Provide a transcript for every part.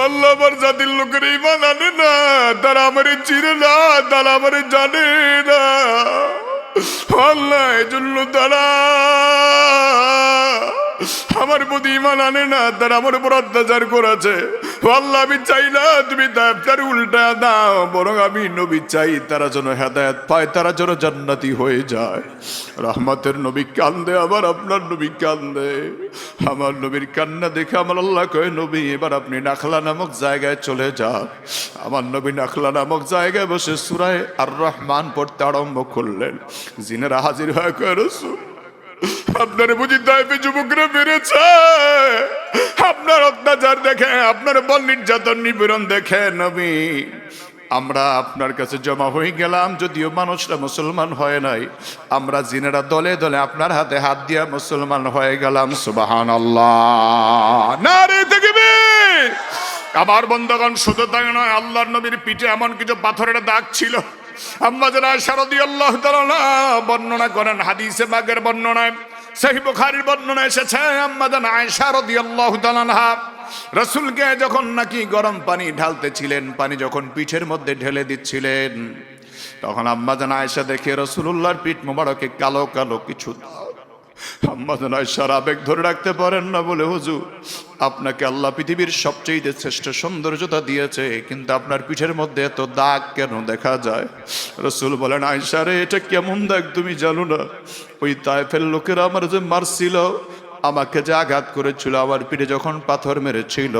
আল্লাহ আমার জাতির লোকের ঈমান আনে না, তারা আমারে চিনে না, তারা আমারে জানে না। আল্লাহ এজন্য তারা আমার প্রতি ঈমান আনে না, তারা আমার উপর অত্যাচার করেছে। আল্লাহ আমি চাই না তুমি তার উল্টা দাও, বরং আমি নবী চাই তারা যেন হেদায়েত পায়, তারা যেন জান্নাতি হয়ে যায়। রহমতের নবী কান্দে, আবার আপনার নবী কান্দে। আমার নবীর কান্না দেখে আমার আল্লাহ কয়, নবী এবার আপনি নাখলা নামক জায়গায় চলে যান। আমার নবী নাখলা নামক জায়গায় বসে সূরা আর রহমান পড়তে আরম্ভ করলেন। জিনেরা হাজির হয়ে কয়, রাসূল আপনার বুঝি তাইফে যুবকরা মেরেছে? আপনার অত্যাচার দেখে, আপনার বল নির্যাতন নিপীড়ন দেখে নবী আমরা আপনার কাছে জমা হয়ে গেলাম। যদিও মানুষরা মুসলমান হয় নাই, আমরা জিনেরা দলে দলে আপনার হাতে হাত দিয়া মুসলমান হয়ে গেলাম। সুবহানাল্লাহ, নারে তাকবীর। আমার বন্ধুগণ, শুধু তাই নয়, আল্লাহর নবীর পিঠে এমন কিছু পাথরের দাগ ছিল। আম্মা জান আয়েশা রাদিয়াল্লাহু তাআলা বর্ণনা করেন, হাদিসে পাকের বর্ণনায়, সহিহ বুখারীর বর্ণনা এসেছে, আম্মা জান আয়েশা রাদিয়াল্লাহু তাআলা রাসূলকে যখন নাকি গরম পানি ঢালতেছিলেন, পানি যখন পিঠের মধ্যে ঢেলে দিচ্ছিলেন, তখন আম্মা জান আয়েশা দেখে রাসূলুল্লাহর পিঠ মোবারকে কালো কালো কিছু। আম্মা জান আয়েশার আবেগ ধরে রাখতে পারেন না, বলে, হুজুর আপনাকে আল্লাহ পৃথিবীর সবচেয়ে শ্রেষ্ঠ সৌন্দর্যতা দিয়েছে, কিন্তু আপনার পিঠের মধ্যে এত দাগ কেন দেখা যায়? রাসূল বলেন, আয়েশা রে, এটা কেমন দাগ তুমি জানো না? ওই তায়েফের লোকেরা আমার যে মারছিল, আমাকে যে আঘাত করেছিল, আমার পিঠে যখন পাথর মেরেছিল,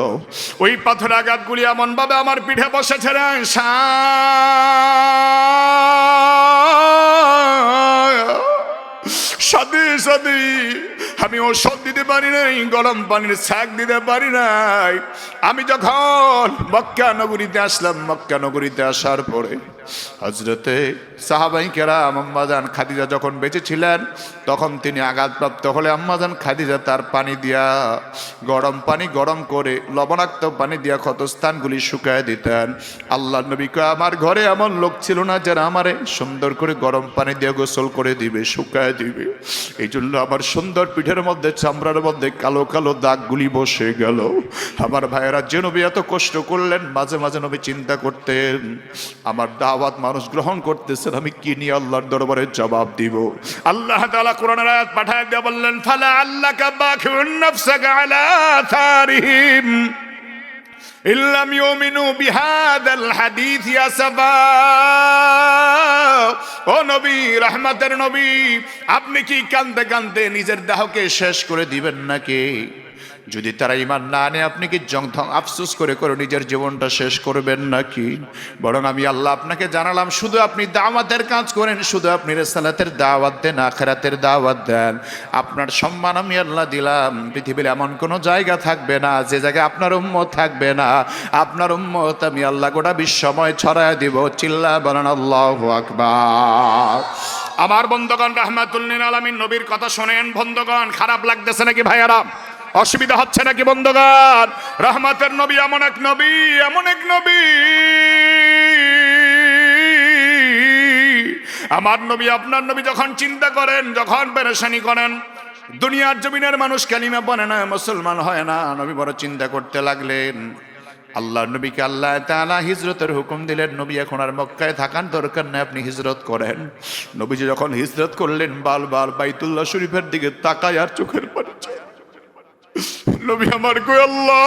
ওই পাথর আঘাতগুলি এমন ভাবে আমার পিঠে বসেছে রে আয়েশা, সাথে সাথে আমি ওষুধ দিতে পারি নাই, গরম পানির ছাক দিতে পারি নাই। আমি যখন মক্কা নগরীতে আসলাম, মক্কা নগরীতে আসার পরে হযরতে সাহাবায়ে কেরাম আম্মা জান খাদিজা যখন বেঁচে ছিলেন, তখন তিনি আঘাতপ্রাপ্ত হলে আম্মা জান খাদিজা তার পানি দিয়া, গরম পানি গরম করে লবণাক্ত পানি দিয়া ক্ষতস্থানগুলি শুকায় দিতেন। আল্লাহ নবী কয়, আমার ঘরে এমন লোক ছিল না যারা আমারে সুন্দর করে গরম পানি দিয়ে গোসল করে দিবে, শুকায় দিবে। এই জন্য আমার সুন্দর পিঠের মধ্যে, চামড়ার মধ্যে কালো কালো দাগগুলি বসে গেল। আমার ভাইয়েরা, যে নবী এত কষ্ট করলেন, মাঝে মাঝে নবী চিন্তা করতেন, আমার দাওয়াত মানুষ গ্রহণ করতেছেন, আমি কি নিয়ে আল্লাহর দরবারে জবাব দিব? আল্লাহ তাআলা কোরআনের আয়াত পাঠায় দিয়ে বললেন, ফালা আল্লাকা বাখিউন নাফসাকা আলা আথারিহিম ইল্লাম ইউমিনু বিহাদাল হাদিস আসাফা। ও নবী, রহমতের নবী, আপনি কি কাঁদতে কাঁদতে নিজের দেহকে শেষ করে দিবেন নাকি? যদি তারা ঈমান না আনে, আপনি কি আফসোস করে করে নিজের জীবনটা শেষ করবেন নাকি? বরং আমি আল্লাহ আপনাকে জানালাম, শুধু আপনি দাওয়াতের কাজ করেন, শুধু আপনি রিসালাতের দাওয়াত দেন, আখিরাতের দাওয়াত দেন, আপনার সম্মান আমি আল্লাহ দিলাম। পৃথিবীর এমন কোনো জায়গা থাকবে না যে জায়গায় আপনার উম্মত থাকবে না। আপনার উম্মত আমি আল্লাহ গোটা বিশ্বময় ছড়ায় দিব। চিল্লা বলেন আল্লাহু আকবার। আমার বন্ধুগণ, রাহমাতুল লিল আলামিন নবীর কথা শোনেন। বন্ধুগণ, খারাপ লাগতেছে নাকি ভাইয়ারা? অসুবিধা হচ্ছে নাকি বন্ধুগণ? রহমতের নবী এমন এক নবী, এমন এক নবী, আমার নবী, আপনার নবী যখন চিন্তা করেন, যখন পেরেশানি করেন, দুনিয়ার জমিনের মানুষ কালিমা বলে না, মুসলমান হয় না, নবী বড় চিন্তা করতে লাগলেন। আল্লাহ নবীকে আল্লাহ তাআলা হিজরতের হুকুম দিলেন, নবী এখন আর মক্কায় থাকার দরকার নেই, আপনি হিজরত করেন। নবীজি যখন হিজরত করলেন, বারবার বাইতুল্লাহ শরীফের দিকে তাকায় আর চোখের পানি নবী আমার কই, আল্লাহ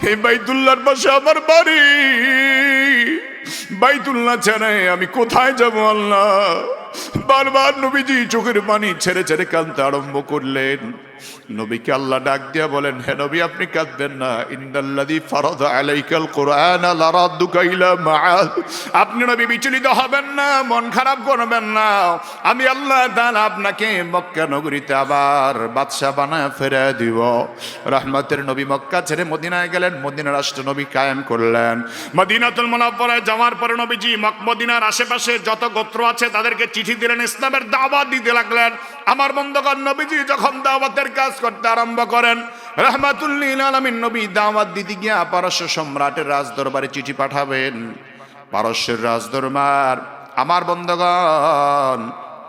এই বাইতুল্লাহর পাশে আমার বাড়ি, বাইতুল্লাহ ছাড়াই আমি কোথায় যাব আল্লাহ? বারবার নবীজি চোখের পানি ছেড়ে ছেড়ে কাঁদতে আরম্ভ করলেন। নবীকে আল্লাহ ডাক দিয়া বলেন, হে নবী আপনি কাঁদবেন না, ইন্নাল্লাযী ফারাদা আলাইকাল কুরআনা লারাদ্দুকা ইলা মাআদ। আপনি নবী বিচলিত হবেন না, মন খারাপ করবেন না, আমি আল্লাহ তাআলা আপনাকে মক্কা নগরীতে আবার বাদশা বানায় ফেরায় দিব। রহমতের নবী মক্কা ছেড়ে মদিনায় গেলেন, মদিনা রাষ্ট্র নবী কায়েম করলেন। মদিনাতুল মুনাওয়ারায় যাওয়ার পরে নবীজি মদিনার আশেপাশে যত গোত্র আছে তাদেরকে চিঠি দিলেন, ইসলামের দাওয়াত দিতে লাগলেন। আমার বন্ধুগণ, নবীজি যখন দাওয়াতের কাজ করতে আরম্ভ করেন, রাহমাতুল লিল আলামিন নবী দাওয়াত দিতে গিয়া পারস্য সম্রাটের রাজদরবারে চিঠি পাঠাবেন। পারস্যের রাজদরবার, আমার বন্ধুগণ,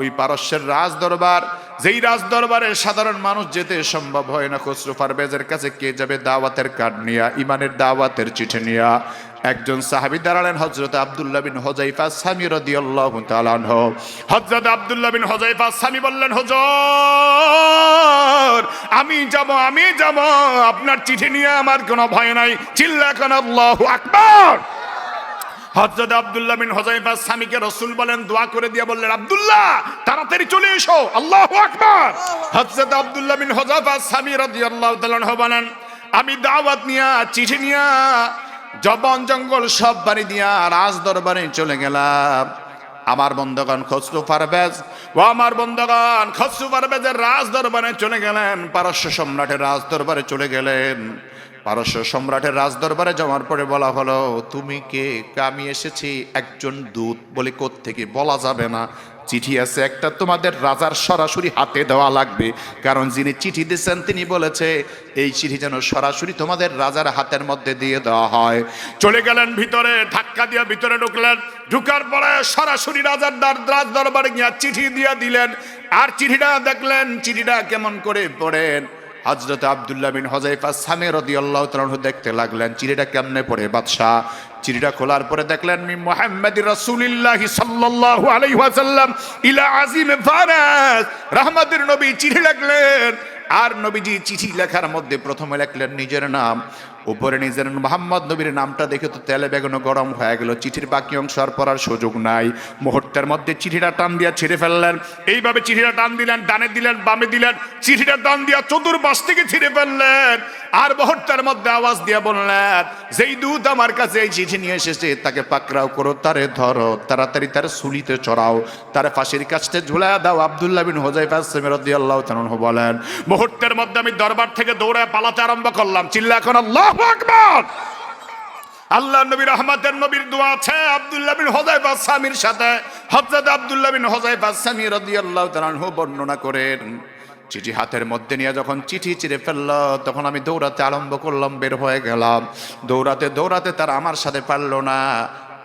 ওই পারস্যের রাজ দরবার, যেই রাজ দরবারে সাধারণ মানুষ যেতে সম্ভব হয় না। খসরু পারভেজের কাছে কে যাবে দাওয়াতের কার্ড নিয়া, ইমানের দাওয়াতের চিঠি নিয়া? একজন সাহাবী দাঁড়ালেন, হযরত আব্দুল্লাহ বিন হুযায়ফা সামি রাদিয়াল্লাহু তাআলা আনহু। হযরত আব্দুল্লাহ বিন হুযায়ফা সামি বললেন, হুজুর আমি যাব, আপনার চিঠি নিয়ে আমার কোনো ভয় নাই। চিল্লাকেন আল্লাহু আকবার। হযরত আব্দুল্লাহ বিন হুযায়ফা সামিকে রাসূল বলেন, দোয়া করে দিয়ে বললেন, আব্দুল্লাহ তাড়াতাড়ি চলে এসো। আল্লাহু আকবার। হযরত আব্দুল্লাহ বিন হুযায়ফা সামি রাদিয়াল্লাহু তাআলা আনহু বলেন, আমি দাওয়াত নিয়া, চিঠি নিয়া, জবন জঙ্গল সব বাড়ি দিয়া রাজ দরবারে চলে গেলাম। আমার বন্ধুগণ খসরু পারভেজ ও আমার বন্ধুগণ খসরু পারভেজের রাজ দরবারে চলে গেলেন, পারস্য সম্রাটের রাজ দরবারে চলে গেলেন। পারস্য সম্রাটের রাজ দরবারে যাওয়ার পরে বলা হলো, তুমি কে? আমি এসেছি একজন দূত। বলে কোত্থেকে? বলা যাবে না, চিঠি আছে একটা, তোমাদের রাজার সরাসরি হাতে দেওয়া লাগবে, কারণ যিনি চিঠি দিচ্ছেন তিনি বলেছে এই চিঠি যেন সরাসরি তোমাদের রাজার হাতের মধ্যে দিয়ে দেওয়া হয়। চলে গেলেন ভিতরে, ধাক্কা দিয়ে ভিতরে ঢুকলেন। ঢুকার পরে সরাসরি রাজার রাজ দরবারে গিয়ে চিঠি দিয়ে দিলেন। আর চিঠিটা দেখলেন, চিঠিটা কেমন করে পড়েন। হযরত আব্দুল্লাহ বিন হুযায়ফা সামি রাদিয়াল্লাহু তাআলা আনহু দেখতে লাগলেন চিঠিটা কেমনে পড়ে। বাদশা চিঠিটা খোলার পরে দেখলেন, মিন মুহাম্মাদির রাসূলিল্লাহি সাল্লাল্লাহু আলাইহি ওয়াসাল্লাম ইলা আজিম ফারাস, রহমতের নবী চিঠি লিখলেন। আর নবীজি চিঠি লেখার মধ্যে প্রথমে লিখলেন নিজের নাম, উপরে নিজের মোহাম্মদ নবীর নামটা দেখে তো তেলে বেগুনে গরম হয়ে গেল। চিঠির বাকি অংশ আর পড়ার সুযোগ নাই। মুহূর্তের মধ্যে চিঠিটা টান দিয়া ছিঁড়ে ফেললেন। এইভাবে চিঠিটা টান দিলেন, ডানে দিলেন, বামে দিলেন, চিঠিটা টান দিয়া চতুর্পাশ থেকে ছিঁড়ে ফেললেন। আর মুহূর্তের মধ্যে আওয়াজ দিয়ে বললেন, যেই দূত আমার কাছে এই চিঠি নিয়ে এসেছে তাকে পাকড়াও করো, তারে ধরো, তাড়াতাড়ি তার সুলিতে চড়াও, তারে ফাঁসির কাছে ঝুলাইয়া দাও। আব্দুল্লাহ বিন হুযায়ফা রাদিয়াল্লাহু তাআলা আনহু বলেন, মুহূর্তের মধ্যে আমি দরবার থেকে দৌড়ে পালাতে আরম্ভ করলাম। চিল্লা এখন আল্লাহু আকবার। আল্লাহ নবী রহমতের নবীর দোয়া আছে আব্দুল্লাহ বিন হুযায়ফা সামির সাথে। হযরত আব্দুল্লাহ বিন হুযায়ফা সামি রাদিয়াল্লাহু তাআলা আনহু বর্ণনা করেন, চিঠি হাতের মধ্যে নিয়ে যখন চিঠি চিরে ফেলল, তখন আমি দৌড়াতে আরম্ভ করলাম, বের হয়ে গেলাম। দৌড়াতে দৌড়াতে তারা আমার সাথে পারলো না।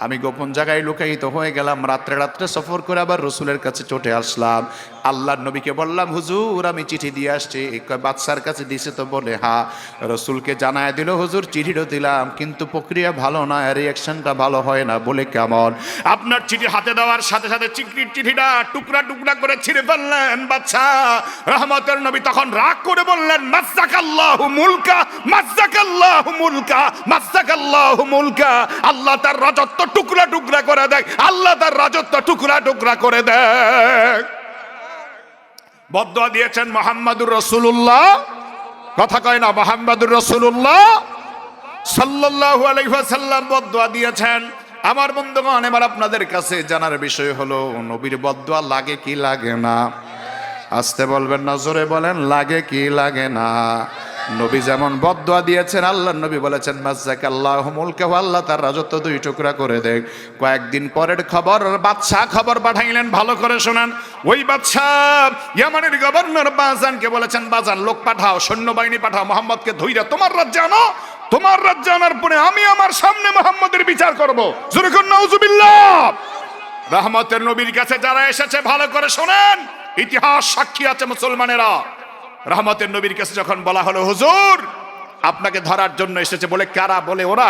আমি গোপন জায়গায় লুকায়িত হয়ে গেলাম। রাত্রে রাত্রে সফর করে আবার রসুলের কাছে চটে আসলাম। আল্লাহর নবীকে বললাম, হুজুর আমি চিঠি দিয়ে আসছি। বাদশার কাছে দিছে তো? বলে হ্যাঁ। রসুলকে জানায় দিল, হুজুর চিঠিও দিলাম, কিন্তু প্রক্রিয়া ভালো না, রিয়াকশনটা ভালো হয় না। বলে কেমন? আপনার চিঠি হাতে দেওয়ার সাথে সাথে চিঠিটা টুকরা টুকরা করে ছিঁড়ে ফেললেন বাদশা। রহমতের নবী তখন রাগ করে বললেন, মাজ্জাকাল্লাহু মুলকা, মাজ্জাকাল্লাহু মুলকা, মাজ্জাকাল্লাহু মুলকা। আল্লাহ তার রাজত্ব টুকরা টুকরা করে দেয়, আল্লাহ তার রাজত্ব টুকরা টুকরা করে দেয়। বদদুয়া দিয়েছেন মুহাম্মাদুর রাসূলুল্লাহ, কথা কয় না, মুহাম্মাদুর রাসূলুল্লাহ সাল্লাল্লাহু আলাইহি ওয়াসাল্লাম বদদুয়া দিয়েছেন। আমার বন্ধুগণ, এবার আপনাদের কাছে জানার বিষয় হলো, নবীর বদদুয়া লাগে কি লাগে না? আসতে বলবেন না, জোরে বলেন, লাগে কি লাগে না? নবী যেমন বদদুয়া দিয়েছেন, আল্লাহর নবী বলেছেন, মাজ্জাকাল্লাহু মুলকাহু, আল্লাহ তার রাজত্ব দুই টুকরা করে দেয়। কয়েকদিন পরের খবর, বাদশা খবর পাঠাইলেন, ভালো করে শুনেন। ওই বাদশা ইয়ামানের গভর্নর বাজানকে বলেছেন, বাজান লোক পাঠাও, সৈন্যবাহিনী পাঠাও, মুহাম্মদকে ধইরা তোমার রাজ্যে আনো। তোমার রাজ্যে আনার পরে আমি আমার সামনে মুহাম্মদের বিচার করব। জোরে কোন নাউজুবিল্লাহ। রহমতের নবীর কাছে যারা এসেছে ভালো করে শোনেন, ইতিহাস সাক্ষী আছে মুসলমানেরা। রহমতের নবীর কাছে যখন বলা হলো, হুজুর আপনাকে ধরার জন্য এসেছে। বলে কারা? বলে ওরা।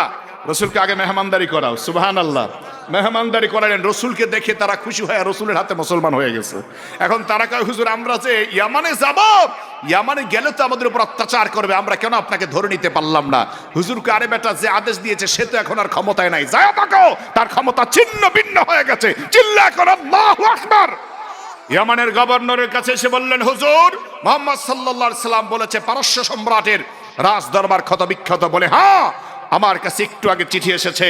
রসুলকে আগে মেহমানদারি করাও। সুবহানাল্লাহ। মেহমানদারি করালেন। রসুলকে দেখে তারা খুশি হয়ে রসুলের হাতে মুসলমান হয়ে গেছে। এখন তারা কয়, হুজুর আমরা যে ইয়ামানে যাব, ইয়ামানে গেলে তো আমাদের উপর অত্যাচার করবে, আমরা কেন আপনাকে ধরে নিতে পারলাম না? হুজুরকে, আরে বেটা যে আদেশ দিয়েছে সে তো এখন আর ক্ষমতায় নাই, যায় থাকো, তার ক্ষমতা ছিন্ন ভিন্ন হয়ে গেছে। চিল্লা কর আল্লাহু আকবার। ইয়ামানের গভর্নরের কাছে এসে বললেন, হুজুর মুহাম্মদ সাল্লাল্লাহু আলাইহি সাল্লাম বলেছে পারস্য সম্রাটের রাজ দরবার ক্ষত বিক্ষত। বলে হ্যাঁ, আমার কাছে একটু আগে চিঠি এসেছে,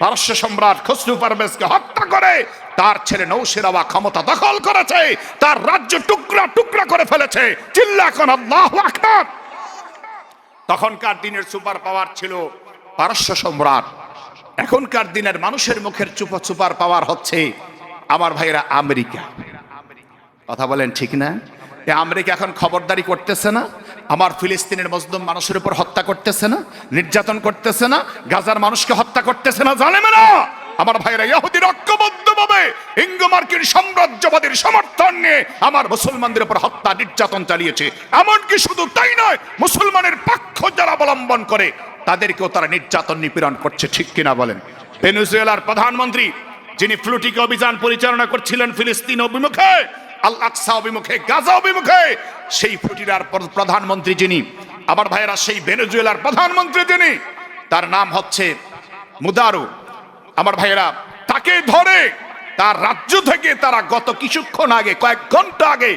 পারস্য সম্রাট খসরু পারভেজকে হত্যা করে তার ছেলে নৌশেরাওয়া ক্ষমতা দখল করেছে, তার রাজ্য টুকরা টুকরা করে ফেলেছে। চিল্লা কোন আল্লাহু আকবার। তখনকার দিনের সুপার পাওয়ার ছিল পারস্য সম্রাট। এখনকার দিনের মানুষের মুখের সুপার পাওয়ার হচ্ছে আমার ভাইরা আমেরিকা। কথা বলেন ঠিক না? আমেরিকা এখন খবরদারি করতেছে না? আমার ফিলিস্তিনের মজলুম মানুষের উপর হত্যা করতেছে না? নির্যাতন করতেছে না? গাজার মানুষকে হত্যা করতেছে না? জালেমেরা আমার ভাইরা ইহুদির ঐক্যবদ্ধভাবে হবে ইঙ্গো মার্কিন সাম্রাজ্যবাদের সমর্থন নিয়ে আমার মুসলমানদের উপর হত্যা নির্যাতন চালিয়েছে। এমনকি শুধু তাই নয়, মুসলমানের পক্ষ যারা অবলম্বন করে তাদেরকেও তারা নির্যাতন নিপীড়ন করছে। ঠিক কিনা বলেন? ভেনেজুয়েলার প্রধানমন্ত্রী যিনি ফ্লুটিকে অভিযান পরিচালনা করছিলেন ফিলিস্তিন অভিমুখে, আল আকসা অভিমুখে, গাজা অভিমুখে, সেই ফ্লুটিরার প্রধানমন্ত্রী যিনি, আমার ভাইয়েরা, সেই ভেনেজুয়েলার প্রধানমন্ত্রী যিনি, তার নাম হচ্ছে মুদারো। আমার ভাইয়েরা, তাকে ধরে তার রাজ্য থেকে তারা গত কিছুক্ষণ আগে, কয়েক ঘন্টা আগে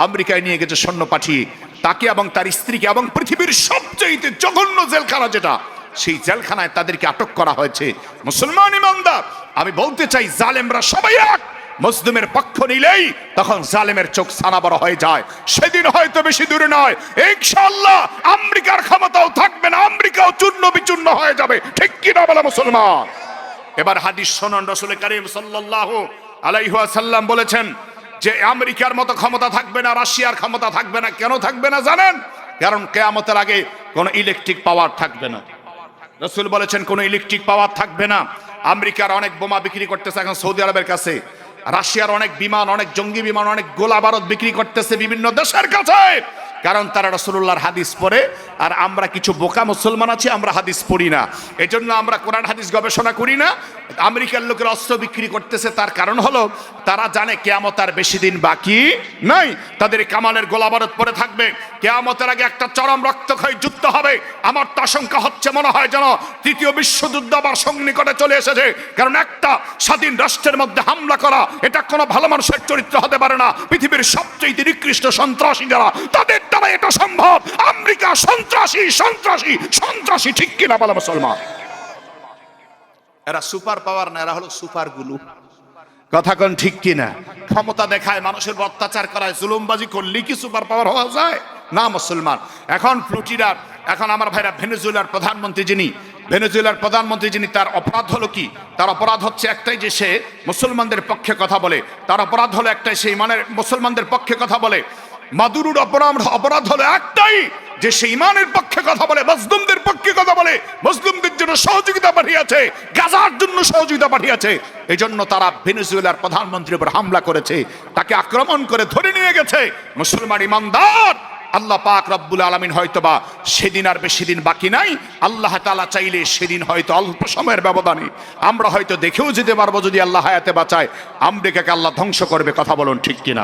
আমেরিকায় নিয়ে গেছে সৈন্য পাঠিয়ে। তাকে এবং তার স্ত্রীকে এবং পৃথিবীর সবচেয়ে জঘন্য জেলখানা যেটা, সেই জেলখানায় তাদেরকে আটক করা হয়েছে। মুসলমান ইমানদার, আমি বলতে চাই, জালেমরা সবাই এক। মুসলিমের পক্ষ নিলেই তখন জালেমের চোখ ছানা বড় হয়ে যায়। সেদিন হয়তো বেশি দূরে নয়, ইনশাআল্লাহ আমেরিকার ক্ষমতাও থাকবে না, আমেরিকাও চূর্ণ বিচূর্ণ হয়ে যাবে। ঠিক কি না বলা মুসলমান? এবার হাদিস শুনুন। রাসূল করিম সাল্লাল্লাহু আলাইহি ওয়াসাল্লাম বলেছেন যে আমেরিকার মতো ক্ষমতা থাকবে না, রাশিয়ার ক্ষমতা থাকবে না। কেন থাকবে না জানেন? কারণ কিয়ামতের আগে কোনো ইলেকট্রিক পাওয়ার থাকবে না। রাসূল বলেছেন কোনো ইলেকট্রিক পাওয়ার থাকবে না। আমেরিকার অনেক বোমা বিক্রি করতেছে এখন সৌদি আরবের কাছে, রাশিয়ার অনেক বিমান, অনেক জঙ্গি বিমান, অনেক গোলা বারুদ বিক্রি করতেছে বিভিন্ন দেশের কাছে। কারণ তারা রাসূলুল্লাহর হাদিস পড়ে, আর আমরা কিছু বোকা মুসলমান আছি, আমরা হাদিস পড়ি না। এজন্য আমরা কোরআন হাদিস গবেষণা করি না। আমেরিকার লোকের অস্ত্র বিক্রি করতেছে, তার কারণ হলো তারা জানে কিয়ামত আর বেশি দিন বাকি নাই, তাদের কামানের গোলা বারুদ পড়ে থাকবে, কিয়ামতের আগে একটা চরম রক্তক্ষয়ী যুদ্ধ হবে। আমার তো আশঙ্কা হচ্ছে, মনে হয় যেন তৃতীয় বিশ্বযুদ্ধ আবার সন্নিকটে চলে এসেছে। কারণ একটা স্বাধীন রাষ্ট্রের মধ্যে হামলা করা, এটা কোনো ভালো মানুষের চরিত্র হতে পারে না। পৃথিবীর সবচেয়ে নিকৃষ্ট সন্ত্রাসী যারা, তাদের দ্বারা এটা সম্ভব। আমেরিকা সন্ত্রাসী, সন্ত্রাসী, সন্ত্রাসী। ঠিক কিনা বলা মুসলমান? এরা সুপার পাওয়ার না, এরা হলো সুপার গুলু। কথা কোন ঠিক কিনা? ক্ষমতা দেখায়, মানুষের অত্যাচার করায়, জুলুমবাজি করলে কি সুপার পাওয়ার হওয়া যায়? না মুসলমান। এখন ফ্লুটিরার, এখন আমার ভাইরা ভেনেজুয়েলার প্রধানমন্ত্রী যিনি, তার অপরাধ হলো কি? তার অপরাধ হচ্ছে একটাই, যে সে মুসলমানদের পক্ষে কথা বলে। তার অপরাধ হলো একটাই, সেই মানে মুসলমানদের পক্ষে কথা বলে। মাদুরোর অপরাধ হলো একটাই, যে সে ইমানের পক্ষে কথা বলে, মজলুমদের পক্ষে কথা বলে, মজলুমদের জন্য সহযোগিতা পাঠিয়েছে, গাজার জন্য সহযোগিতা পাঠিয়েছে। এই জন্য তারা ভেনেজুয়েলার প্রধানমন্ত্রীর উপর হামলা করেছে, তাকে আক্রমণ করে ধরে নিয়ে গেছে। মুসলমান ইমানদার, আল্লাহ পাক রব্বুল আলামিন হয়তোবা সেদিন আর বেশি দিন বাকি নাই। আল্লাহ তাআলা চাইলে সেদিন হয়তো অল্প সময়ের ব্যবধানে আমরা হয়তো দেখেও যেতে পারবো, যদি আল্লাহ হায়াতে বাঁচায়। আমেরিকাকে আল্লাহ ধ্বংস করবে। কথা বলুন ঠিক কিনা?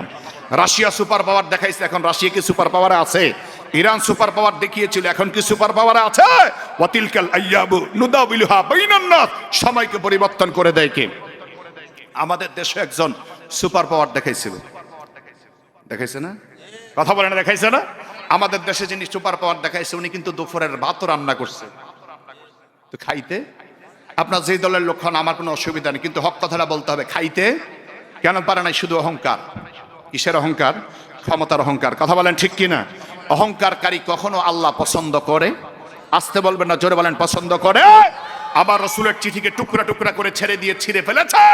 রাশিয়া সুপার পাওয়ার দেখাইছে, এখন রাশিয়া কি সুপার পাওয়ারে আছে? ইরান সুপার পাওয়ার দেখিয়েছিল, এখন কি সুপার পাওয়ারে আছে? ওয়াতিলকাল আইয়াবু নুদাবিলুহা বাইনান নাস। সময়কে পরিবর্তন করে দেয় কে? আমাদের দেশে একজন সুপার পাওয়ার দেখাইছে না? কথা বলে না, দেখাইছে না? আমাদের দেশে যিনি সুপার পাওয়ার দেখাইছে, উনি কিন্তু দুপুরের ভাতও রান্না করছে। তো খাইতে আপনার যে দলের লোক হন, আমার কোনো অসুবিধা নেই, কিন্তু হক কথাটা বলতে হবে। খাইতে কেন পারে নাই? শুধু অহংকার। কিসের অহংকার? ক্ষমতার অহংকার। কথা বলেন ঠিক কিনা? অহংকারকারী কখনো আল্লাহ পছন্দ করে? আসতে বলবেন না, জোরে বলেন, পছন্দ করে। আবার রসুলের চিঠিকে টুকরা টুকরা করে ছেড়ে দিয়ে ছিঁড়ে ফেলেছে।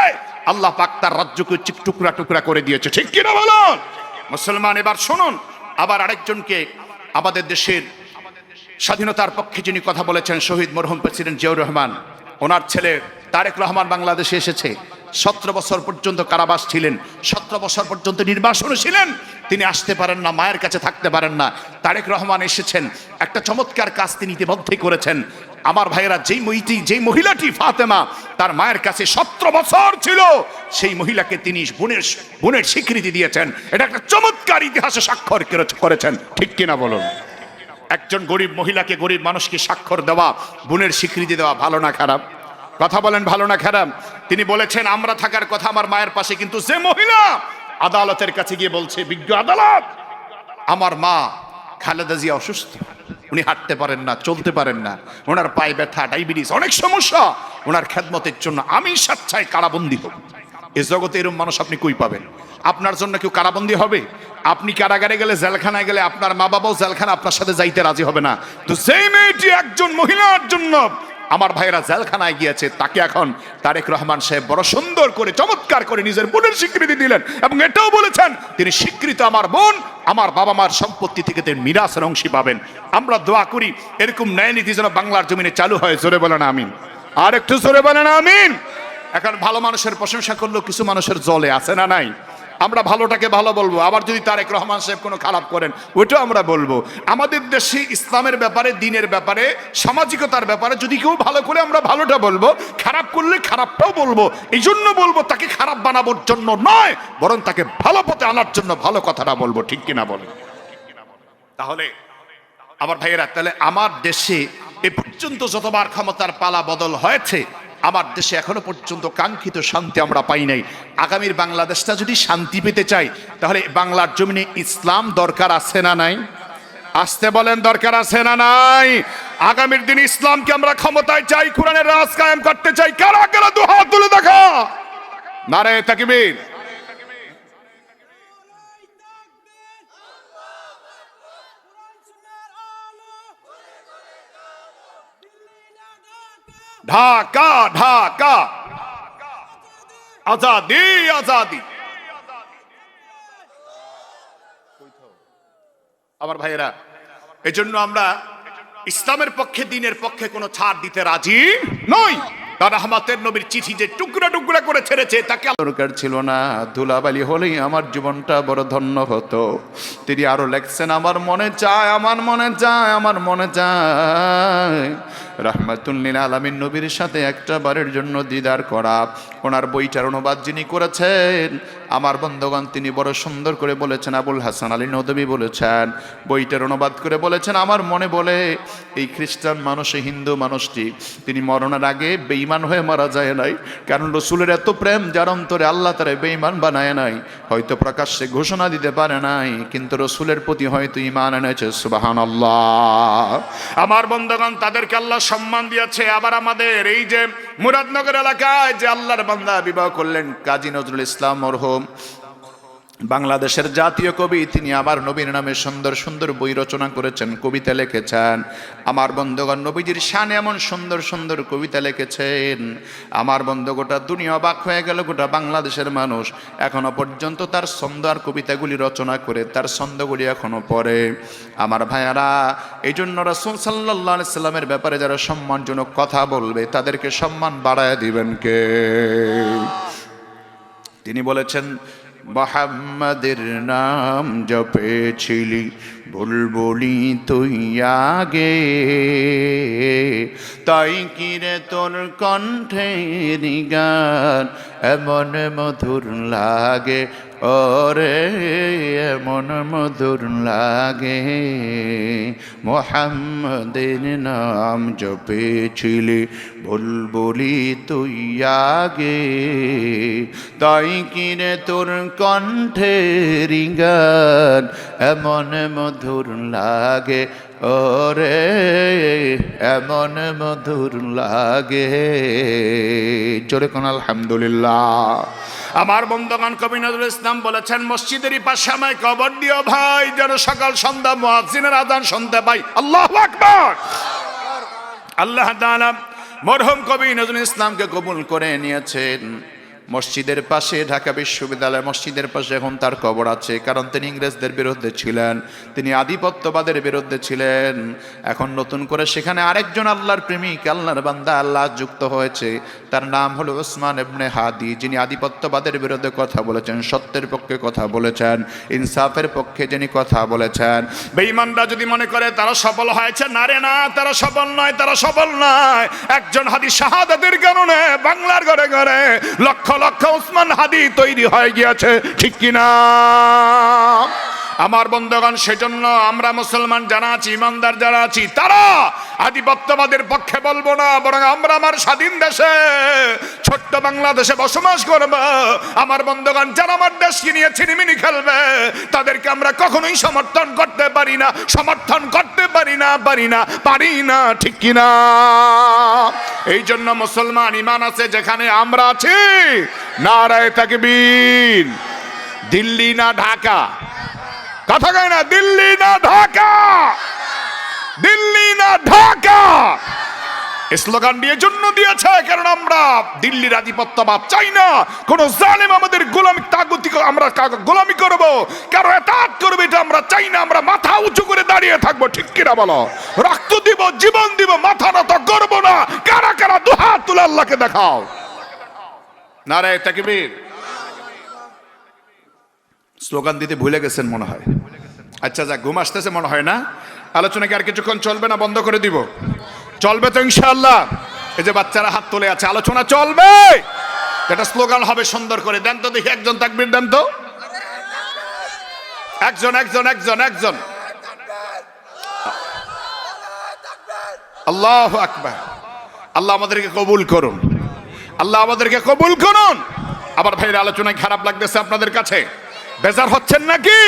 আল্লাহ পাক তার রাজ্যকে টুকরা টুকরা করে দিয়েছে। ঠিক কিনা বলুন মুসলমান? এবার শুনুন, আবার আরেকজনকে, আমাদের দেশের স্বাধীনতার পক্ষে যিনি কথা বলেছেন, শহীদ মরহুম প্রেসিডেন্ট জিয়াউর রহমান, ওনার ছেলে তারেক রহমান বাংলাদেশে এসেছে। 17 বছর পর্যন্ত কারাবাস ছিলেন, 17 বছর পর্যন্ত নির্বাসনে ছিলেন। তিনি আসতে পারেন না, মায়ের কাছে থাকতে পারেন না। তারেক রহমান এসেছেন, একটা চমৎকার কাজ তিনি ইতিমধ্যেই করেছেন। আমার ভাইয়েরা, যেই মহিলাটি ফাতেমা তার মায়ের কাছে 17 বছর ছিল, সেই মহিলাকে তিনি বোনের স্বীকৃতি দিয়েছেন। এটা একটা চমৎকার ইতিহাসে স্বাক্ষর করেছেন। ঠিক কিনা বলুন? একজন গরিব মহিলাকে, গরিব মানুষকে স্বাক্ষর দেওয়া, বোনের স্বীকৃতি দেওয়া, ভালো না খারাপ? কথা বলেন, ভালো না খারাপ? তিনি বলেছেন আমরা থাকার কথা আমার মায়ের পাশে, কিন্তু যে মহিলা আদালতের কাছে গিয়ে বলছে, বিজ্ঞ আদালত, আমার মা খালেদা জিয়া অসুস্থ, উনি হাঁটতে পারেন না, চলতে পারেন না, ওনার পায়ে ব্যথা, ডায়াবেটিস, অনেক সমস্যা, ওনার খেদমতের জন্য আমি স্বেচ্ছায় কারাবন্দী হব। এ জগতে এরকম মানুষ আপনি কই পাবেন? আপনার জন্য কেউ কারাবন্দী হবে? আপনি কারাগারে গেলে, জেলখানায় গেলে, আপনার মা বাবাও জেলখানা আপনার সাথে যাইতে রাজি হবে না। তো সেই মেয়েটি একজন মহিলার জন্য আমার ভাইরা জেলখানায় গিয়েছে, তাকে এখন তারেক রহমান সাহেব বড় সুন্দর করে, চমৎকার করে নিজের বোনের স্বীকৃতি দিলেন, এবং এটাও বলেছেন তিনি স্বীকৃত আমার বোন আমার বাবা মার সম্পত্তি থেকে তিনি মিরাসের অংশী পাবেন। আমরা দোয়া করি এরকম ন্যায় নীতি যেন বাংলার জমিনে চালু হয়। জোরে বলেন আমিন। আর একটু জোরে বলেন আমিন। এখন ভালো মানুষের প্রশংসা করলেও কিছু মানুষের জলে আছে না নাই? আমরা ভালোটাকে ভালো বলবো, আবার যদি তারেক রহমান সাহেব কোনো খারাপ করেন ওইটাও আমরা বলবো। আমাদের দেশে ইসলামের ব্যাপারে, দিনের ব্যাপারে, সামাজিকতার ব্যাপারে যদি কেউ ভালো করে আমরা ভালোটা বলবো, খারাপ করলে খারাপটাও বলবো। এই জন্য বলবো তাকে খারাপ বানানোর জন্য নয়, বরং তাকে ভালো পথে আনার জন্য ভালো কথাটা বলবো, ঠিক কিনা বলেন? তাহলে আমার ভাইয়েরা, তাহলে আমার দেশে এ পর্যন্ত যতবার ক্ষমতার পালা বদল হয়েছে, আমার দেশে এখনো পর্যন্ত কাঙ্ক্ষিত শান্তি আমরা পাই নাই। আগামীর বাংলাদেশটা যদি শান্তি পেতে চাই, তাহলে বাংলার জমিনে ইসলাম দরকার আছে না নাই? আসতে বলেন, দরকার আছে না নাই? আগামীর দিন ইসলামকে আমরা ক্ষমতায় চাই, কোরআনের রাজ কায়েম করতে চাই। কারা কারা দুহাত তুলে দেখা, নারে তাকবীর। ঢাকা ঢাকা, আজাদি আজাদি। আমার ভাইয়েরা, এই জন্য আমরা ইসলামের পক্ষে, দিনের পক্ষে কোনো ছাড় দিতে রাজি নই। তার রহমতের নবীর চিঠি যে টুকরা টুকরা করে ছেড়েছে, তাকে দরকার ছিল না। ধুলাবালি হলেই আমার জীবনটা বড় ধন্য হতো। তিনি আরো লেখছেন, আমার মনে চায়, আমার মনে চায়, আমার মনে চায় রাহমাতুল লিল আলামিন নবীর সাথে একটা বারের জন্য দিদার করা। ওনার বইটার অনুবাদ যিনি করেছেন আমার বন্ধুগণ, তিনি বড় সুন্দর করে বলেছেন, আবুল হাসান আলী নদভী বলেছেন, বইটার অনুবাদ করে বলেছেন, আমার মনে বলে এই খ্রিস্টান মানুষ, হিন্দু মানুষটি তিনি মরণের আগে বেঈমান হয়ে মারা যায় নাই, কারণ রসুলের এত প্রেম যার অন্তরে, আল্লাহ তারে বেঈমান বানায় নাই। হয়তো প্রকাশ্যে ঘোষণা দিতে পারে নাই, কিন্তু রসুলের প্রতি হয়তো ঈমান এনেছে। সুবহানাল্লাহ। আমার বন্ধুগণ, তাদেরকে আল্লাহ সম্মান দিয়েছে। আবার আমাদের এই যে মুরাদনগর এলাকায় যে আল্লাহর বান্দা বিবাহ করলেন, কাজী নজরুল ইসলাম মরহুম, বাংলাদেশের জাতীয় কবি, তিনি আবার নবীর নামে সুন্দর সুন্দর বই রচনা করেছেন, কবিতা লিখেছেন। আমার বন্ধুগণ, নবীজির শানে এমন সুন্দর সুন্দর কবিতা লিখেছেন, আমার বন্ধু গোটা দুনিয়া অবাক হয়ে গেল। গোটা বাংলাদেশের মানুষ এখনো পর্যন্ত তার ছন্দ আর কবিতাগুলি রচনা করে, তার ছন্দগুলি এখনো পড়ে। আমার ভাইয়ারা, এই জন্য রাসূল সাল্লাল্লাহু আলাইহি সাল্লামের ব্যাপারে যারা সম্মানজনক কথা বলবে, তাদেরকে সম্মান বাড়ায় দিবেন কে? তিনি বলেছেন, মুহাম্মাদের নাম জপেছিলি বুলবুলি তুই আগে, তাই কিরে তোর কণ্ঠের গান এমন মধুর লাগে, ওরে এমন মধুর লাগে। মুহাম্মাদের নাম জপেছিলি বুলবুলি তুই আগে, তাই কিরে তোর কণ্ঠের গান এমন মধুর লাগে, ওরে এমন মধুর লাগে। জোরে কোন আলহামদুলিল্লাহ। আমার বন্ধুগণ, কবি নজরুল ইসলাম বলেছেন, মসজিদেরই পাশে আমায় কবর দিও ভাই, যেন সকাল সন্ধ্যা মুয়াজ্জিনের আযান শুনতে পাই। আল্লাহু আকবার। আল্লাহ তাআলা মরহুম কবি নজরুল ইসলামকে কবুল করে নিয়েছেন। মসজিদের পাশে, ঢাকা বিশ্ববিদ্যালয় মসজিদের পাশে এখন তার কবর আছে, কারণ তিনি ইংরেজদের বিরুদ্ধে ছিলেন, তিনি আধিপত্যবাদের বিরুদ্ধে ছিলেন। এখন নতুন করে সেখানে আরেকজন আল্লাহর প্রেমিক, আল্লাহর বান্দা, আল্লাহ যুক্ত হয়েছে, তার নাম হলো উসমান ইবনে হাদি, যিনি আধিপত্যবাদের বিরুদ্ধে কথা বলেছেন, সত্যের পক্ষে কথা বলেছেন, ইনসাফের পক্ষে যিনি কথা বলেছেন। বেঈমানরা যদি মনে করে তারা সফল হয়েছে, না রে না, তারা সফল নয়, তারা সফল নয়। একজন হাদি শাহাদাতের কারণে বাংলার ঘরে ঘরে লক্ষ লক্ষ উসমান হাদি তৈরি হয়ে গিয়েছে, ঠিক কিনা? আমার বন্ধুগণ, সেজন্য আমরা মুসলমান যারা আছি, ইমানদার যারা আছি, তারা আধিপত্যবাদের পক্ষে বলবো না, বরং আমরা আমার স্বাধীন দেশে, ছোট্ট বাংলাদেশে বসবাস করব। আমার বন্ধুগণ, যারা আমার দেশকে নিয়ে ছিনিমিনি খেলবে, তাদেরকে আমরা কখনোই সমর্থন করতে পারি না, সমর্থন করতে পারি না, পারি না, ঠিক কিনা? এই জন্য মুসলমান ইমান আছে যেখানে আমরা আছি, নারায়ে তাকবীর। দিল্লি না ঢাকা, কথা কয় না, দিল্লি না ঢাকা, দিল্লি না ঢাকা। স্লোগান দিয়ে জন্য দিয়েছে, কারণ আমরা দিল্লির আধিপত্যবাদ চাই না। কোন জালেম আমাদের গোলামি, তাগুতি আমরা গোলামি করব, কারো এতাত করবে, এটা আমরা চাই না। আমরা মাথা উঁচু করে দাঁড়িয়ে থাকবো, ঠিক কিনা বলো? রক্ত দিব, জীবন দিব, মাথা নত করবো না। কারা কারা দুহাত তুলে আল্লাহকে দেখাও। নারায়ে তাকবীর। স্লোগান দিতে ভুলে গেছেন মনে হয়। আচ্ছা যাক, ঘুম আসতেছে মনে হয় না? আলোচনা কি আর কিছুক্ষণ চলবে না বন্ধ করে দিব? চলবে তো ইনশাআল্লাহ? এই যে বাচ্চারা হাত তুলে আছে, আলোচনা চলবে। এটা স্লোগান হবে সুন্দর করে। দেন তো দেখি, একজন তাকবীর দেন তো। একজন একজন একজন একজন। আল্লাহু আকবার। আল্লাহ আমাদেরকে কবুল করুন, আল্লাহ আমাদেরকে কবুল করুন। আবার ভাইয়ের আলোচনায় খারাপ লাগতেছে আপনাদের কাছে? বেজার হচ্ছেন নাকি?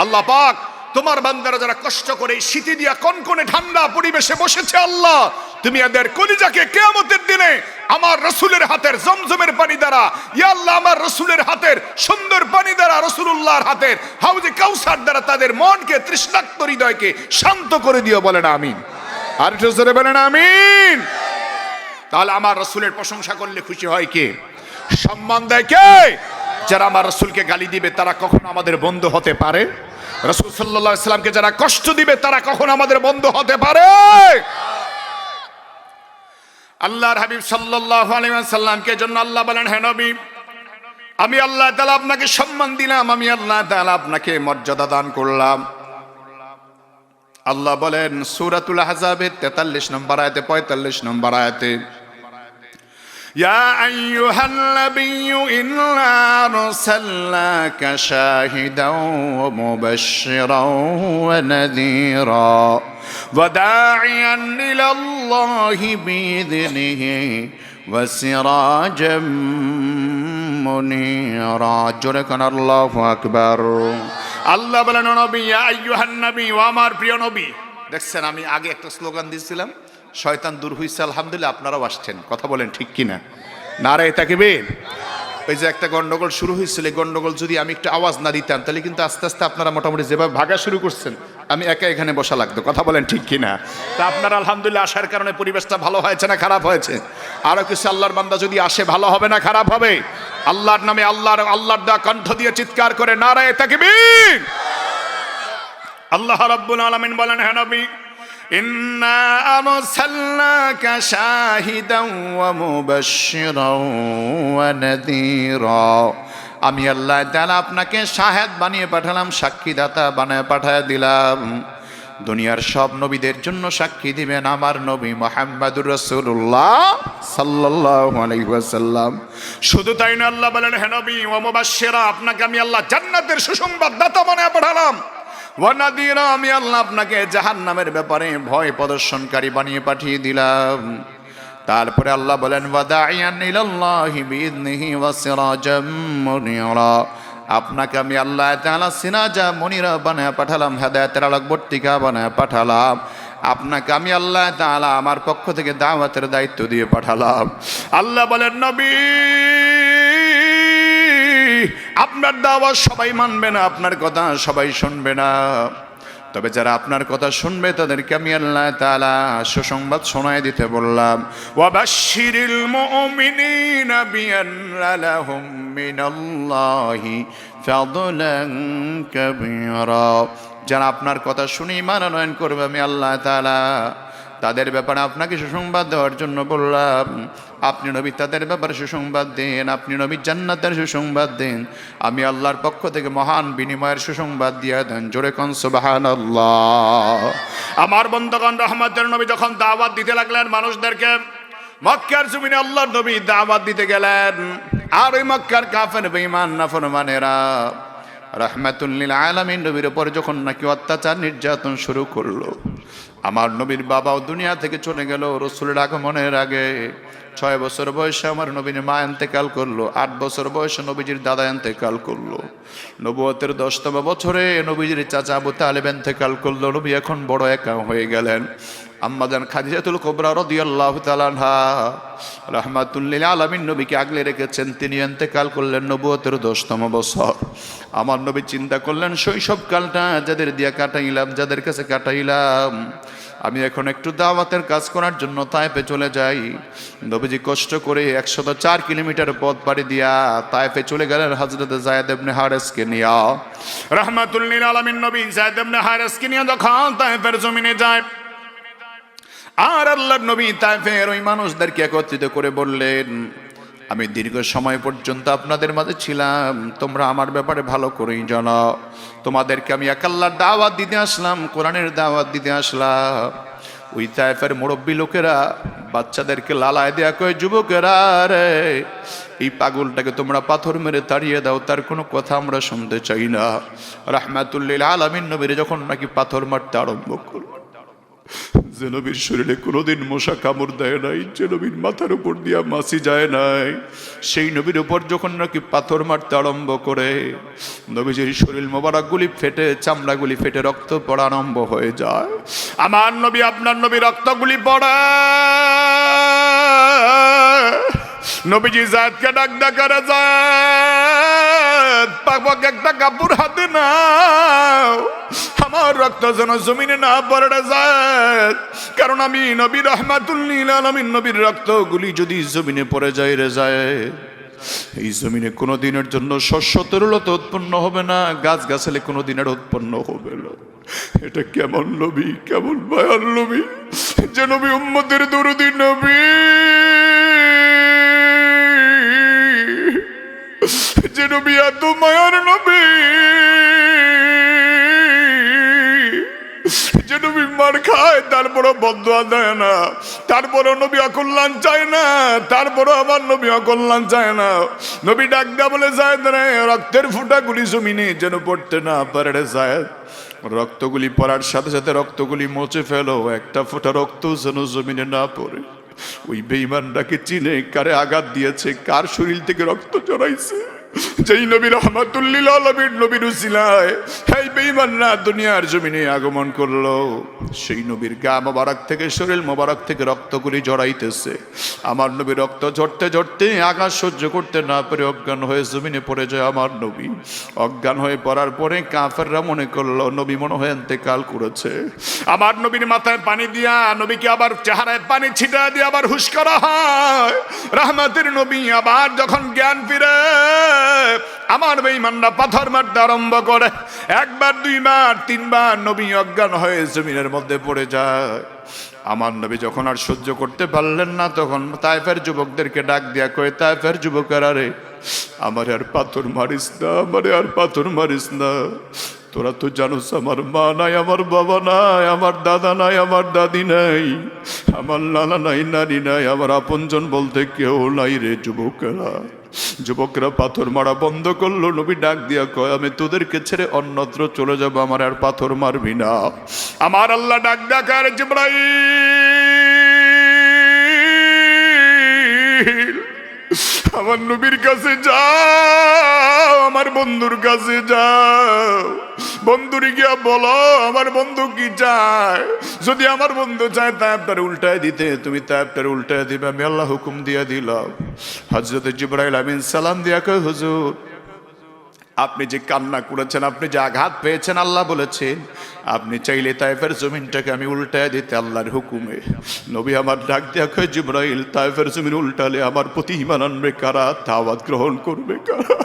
আল্লাহ পাক তোমার বান্দারা যারা কষ্ট করে শীতে দিয়া কনকনে ঠান্ডা পরিবেশে বসেছে, আল্লাহ তুমি এদের কলিজাকে কিয়ামতের দিনে আমার রাসূলের হাতের জমজমের পানি দ্বারা, ইয়া আল্লাহ আমার রাসূলের হাতের সুন্দর পানি দ্বারা, রাসূলুল্লাহর হাতের হাউজে কাউসার দ্বারা তাদের মনকে তৃষ্ণাক্ত হৃদয়কে শান্ত করে দিও। বলেন আমিন। আর একটু জোরে বলেন আমিন। তাহলে আমার রাসূলের প্রশংসা করলে খুশি হয় কে? সম্মান দেয় কে? যারা আমার রাসূলকে গালি দিবে তারা কখনো আমাদের বন্ধু হতে পারে? রাসূল সাল্লাল্লাহু আলাইহি সাল্লামকে যারা কষ্ট দিবে তারা কখনো আমাদের বন্ধু হতে পারে? আল্লাহর হাবিব সাল্লাল্লাহু আলাইহি ওয়াসাল্লামকে জন্য আল্লাহ বলেন, হে নবী, আমি আল্লাহ তাআলা আপনাকে সম্মান দিলাম, আমি আল্লাহ তাআলা আপনাকে মর্যাদা দান করলাম। আল্লাহ বলেন সূরাতুল আহজাবের 43 নম্বর আয়াতে 45 নম্বর আয়াতে, ইয়া আইয়ুহান নাবিয়্যু ইন্না আরসালনাকা শাহিদাও ওয়া মুবাশশিরাও ওয়া নাযীরা ওয়া দা'iয়ান ইলাল্লাহি বিইذনিহি ওয়া সিরাজাম মুনীরা। জোরে কান আল্লাহু আকবার। আল্লাহ বলেন, নবী, ইয়া আইয়ুহান নবী, ও আমার প্রিয় নবী। দেখছেন, আমি আগে একটা স্লোগান দিয়েছিলাম, শয়তান দূর হইছে, আলহামদুলিল্লাহ আপনারাও আসছেন। কথা বলেন ঠিক কিনা? নারায়ে তাকবীর। ওই যে একটা গন্ডগোল শুরু হয়েছিল, এই গন্ডগোল যদি আমি একটু আওয়াজ না দিতাম তাহলে কিন্তু আস্তে আস্তে আপনারা মোটামুটি যেভাবে ভাগা শুরু করছেন আমি একা এখানে বসা লাগতো। কথা বলেন ঠিক কিনা? তা আপনারা আলহামদুলিল্লাহ আসার কারণে পরিবেশটা ভালো হয়েছে না খারাপ হয়েছে? আরো কিছু আল্লাহর বান্দা যদি আসে ভালো হবে না খারাপ হবে? আল্লাহর নামে আল্লাহর দা কণ্ঠ দিয়ে চিৎকার করে নারায়ে তাকবীর। আল্লাহ রাব্বুল আলামিন বলেন, হে নবী, ইন্না আরসালনাকা শাহিদাও ওয়া মুবাশশিরাও ওয়া নাযীরা। আমি আল্লাহ তাআলা আপনাকে শাহেদ বানিয়ে পাঠালাম, সাক্ষীদাতা বানিয়ে পাঠিয়ে দিলাম। দুনিয়ার সব নবীদের জন্য সাক্ষী দিবেন আমার নবী মুহাম্মদুর রাসূলুল্লাহ সাল্লাল্লাহু আলাইহি ওয়াসাল্লাম। শুধু তাই না, আল্লাহ বলেন, হে নবী, ওয়া মুবাশশিরা, আপনাকে আমি আল্লাহ জান্নাতের সুসংবাদদাতা বানিয়ে পাঠালাম। ওয়া নাযীরা, আমি আল্লাহ আপনাকে জাহান্নামের ব্যাপারে ভয় প্রদর্শনকারী বানিয়ে পাঠিয়ে দিলাম। তারপরে আল্লাহ বলেন, ওয়া দা'iয়ান ইলাল্লাহি বিইذনিহি ওয়া সিরাজাম মুনীরা, আপনাকে আমি আল্লাহ তাআলা সিরাজা মুনীরা বানায় পাঠালাম, হেদায়েতের আলোকবর্তিকা বানায় পাঠালাম। আপনাকে আমি আল্লাহ তাআলা আমার পক্ষ থেকে দাওয়াতের দায়িত্ব দিয়ে পাঠালাম। আল্লাহ বলেন, নবী, আপনার দাওয়াত সবাই মানবে না, আপনার কথা সবাই শুনবে না, তবে যারা আপনার কথা শুনবে তাদেরকে আমি আল্লাহ তাআলা সুসংবাদ শোনায় দিতে বললাম। ওয়া বাশশিরিল মুমিনিনা বিআন্না লাহুম মিনাল্লাহি ফাদলান কাবীরা, যারা আপনার কথা শুনে ঈমান আনয়ন করবে আমি আল্লাহ তাআলা তাদের ব্যাপারে আপনাকে সুসংবাদ দেওয়ার জন্য বললাম। আপনি নবী তাদের ব্যাপারে সুসংবাদ দেন, আপনি নবী জান্নাতের সুসংবাদ দেন, আমি আল্লাহর পক্ষ থেকে মহান বিনিময়ের সুসংবাদ দিয়ে দেন। জোরে কোন সুবহানাল্লাহ। আমার বন্ধুগণ, রহমতের নবী যখন দাওয়াত দিতে লাগলেন মানুষদেরকে, মক্কার জমিনে আল্লাহর নবী দাওয়াত দিতে গেলেন, আর ওই মক্কার কাফের বেঈমান নাফরমানেরা রাহমাতুল লিল আলামিন নবীর উপর যখন নাকি অত্যাচার নির্যাতন শুরু করলো, আমার নবীর বাবাও দুনিয়া থেকে চলে গেল রাসূলের আগমনের আগে। 6 বছর বয়সে আমার নবীর মা ইন্তেকাল করলো, 8 বছর বয়সে নবীজির দাদা ইন্তেকাল করলো, নবুয়তের 10তম বছরে নবীজির চাচা আবু তালেব ইন্তেকাল করলো। নবী এখন বড় একা হয়ে গেলেন। আম্মাজান খাদিজাতুল কুবরা রাদিয়াল্লাহু তাআলা আনহা রাহমাতুল লিল আলামিন নবীকে আগলে রেখেছেন, তিনি ইন্তেকাল করলেন নবুয়তের 10তম বছর। আমার নবী চিন্তা করলেন, শৈশবকালটা যাদের দিয়া কাটাইলাম, যাদের কাছে কাটাইলাম, আমি এখন একটু দাওয়াতের কাজ করার জন্য তায়েফে চলে যাই। নবীজি কষ্ট করে 104 কিলোমিটার পথ পাড়ি দিয়া তায়েফে চলে গেলেন হযরত যায়েদ ইবনে হারেসকে নিয়া। রাহমাতুল লিল আলামিন নবী যায়েদ ইবনে হারেসকে নিয়ে যখন তায়েফের জমিনে যায়, আর আল্লাহর নবী তায়েফের ওই মানুষদেরকে একত্রিত করে বললেন, আমি দীর্ঘ সময় পর্যন্ত আপনাদের মাঝে ছিলাম, তোমরা আমার ব্যাপারে ভালো করেই জানো। তোমাদেরকে আমি এক আল্লাহর দাওয়াত দিতে আসলাম, কোরআনের দাওয়াত দিতে আসলাম। ওই তায়েফের মুরব্বী লোকেরা বাচ্চাদেরকে লালায় দেয়া কয়, যুবকেরা রে, এই পাগলটাকে তোমরা পাথর মেরে তাড়িয়ে দাও, তার কোনো কথা আমরা শুনতে চাই না। রাহমাতুল্লিল আলামিন নবীর যখন নাকি পাথর মারতে আরম্ভ করল, যে নবীর শরীরে কোনোদিন মশা কামড় দেয় নাই, যে নবীর মাথার উপর দিয়া মাছি যায় নাই, সেই নবীর উপর যখন নাকি পাথর মারতে আরম্ভ করে, নবীজির শরীর মোবারকগুলি ফেটে, চামড়াগুলি ফেটে রক্ত পড়া আরম্ভ হয়ে যায়। আমার নবী, আপনার নবী রক্তগুলি পড়া। নবীজি জায়েদকে ডাক ডাকারে, জায়েদ পাক একটা কাপড় হাতে নাও, আমার রক্ত যেন জমিনে না পড়ে যায়, কারণ আমি নবী রাহমাতুল্লিল আলামিন নবীর রক্তগুলি যদি জমিনে পড়ে যায় রে যায়, এই জমিনে কোনো দিনের জন্য শস্য তরুলতা উৎপন্ন হবে না, গাছ গাছালি কোনো দিনের উৎপন্ন হবে না। এটা কেমন নবী, কেমন মায়ার নবী, যে নবী উম্মতের দরদী নবী, যে নবী এত মায়ার নবী, যে নবী মার খায় তারপরও বদদুয়া দেয় না, তারপরও নবী অকল্যাণ চায় না, তারপরও আমার নবী অকল্যাণ চায় না। নবী ডাক দেয়া বলে, যায় রে, রক্তের ফুটাগুলি জমিনে যেন পড়তে না পারে রে যায়, রক্তগুলি পড়ার সাথে সাথে রক্তগুলি মুছে ফেলো, একটা ফোঁটা রক্ত যেন জমিনে না পড়ে। ওই বেঈমানটাকে চিনে, কারে আঘাত দিয়েছে, কার শরীর থেকে রক্ত চড়াইছে, যেই নবী রাহমাতুল্লিল আলামিন নবীর উসিলায় এই বেঈমানরা দুনিয়ার জমিনে আগমন করলো, সেই নবীর গা মোবারক থেকে, শরীর মোবারক থেকে রক্তগুলি জড়াইতেছে। আমার নবী রক্ত ঝরতে ঝরতে আঘাত সহ্য করতে না পেরে অজ্ঞান হয়ে জমিনে পড়ে যায়। আমার নবী অজ্ঞান হয়ে পড়ার পরে কাফেররা মনে করলো নবী মনে হয় ইন্তেকাল করেছে। আমার নবীর মাথায় পানি দিয়া, নবীকে আবার চেহারায় পানি ছিটা দিয়ে আবার হুশ করা হয়। রহমতের নবী আবার যখন জ্ঞান ফিরে, আমার বেঈমানরা পাথর মারতে আরম্ভ করে। একবার, দুইবার, তিনবার নবী অজ্ঞান হয়ে জমিনের মধ্যে পড়ে যায়। আমার নবী যখন আর সহ্য করতে পারলেন না, তখন তায়েফের যুবকদেরকে ডাক দিয়া কয়ে, তায়েফের যুবকেরা রে, আমার আর পাথর মারিস না, আমারে আর পাথর মারিস না। তোরা তো জানোস আমার মা নাই, আমার বাবা নাই, আমার দাদা নাই, আমার দাদি নাই, আমার নানা নাই, নানি নাই, আমার আপনজন বলতে কেউ নাই রে। যুবকরা পাথর মারা বন্ধ করলো। নবী ডাক দিয়া কয়, আমি তোদেরকে ছেড়ে অন্যত্র চলে যাবো, আমার আর পাথর মারবি না। আমার আল্লাহ ডাক ডাকার, জিবরাইল আমার নবীর কাছে যাও, আমার বন্ধুর কাছে যাও, বন্ধুরে গিয়া বলো আমার বন্ধু কি চায়। যদি আমার বন্ধু চায় তায়েফটারে উল্টায় দিতে, তুমি তায়েফটারে উল্টায় দিবে, আমি আল্লাহ হুকুম দিয়া দিলাম। হযরত জিবরাইল আমিন সালাম দিয়া কয়, হুজুর আপনি যে কান্না করেছেন, আপনি যে আঘাত পেয়েছেন, আল্লাহ বলেছেন আপনি চাইলে তায়েফের জমিনটাকে আমি উল্টায় দিতে আল্লাহর হুকুমে। নবী আমার ডাক দিয়া কয়, জিবরাইল তায়েফের জমিন উল্টালে আমার প্রতি ঈমান আনবে কারা, দাওয়াত গ্রহণ করবে কারা?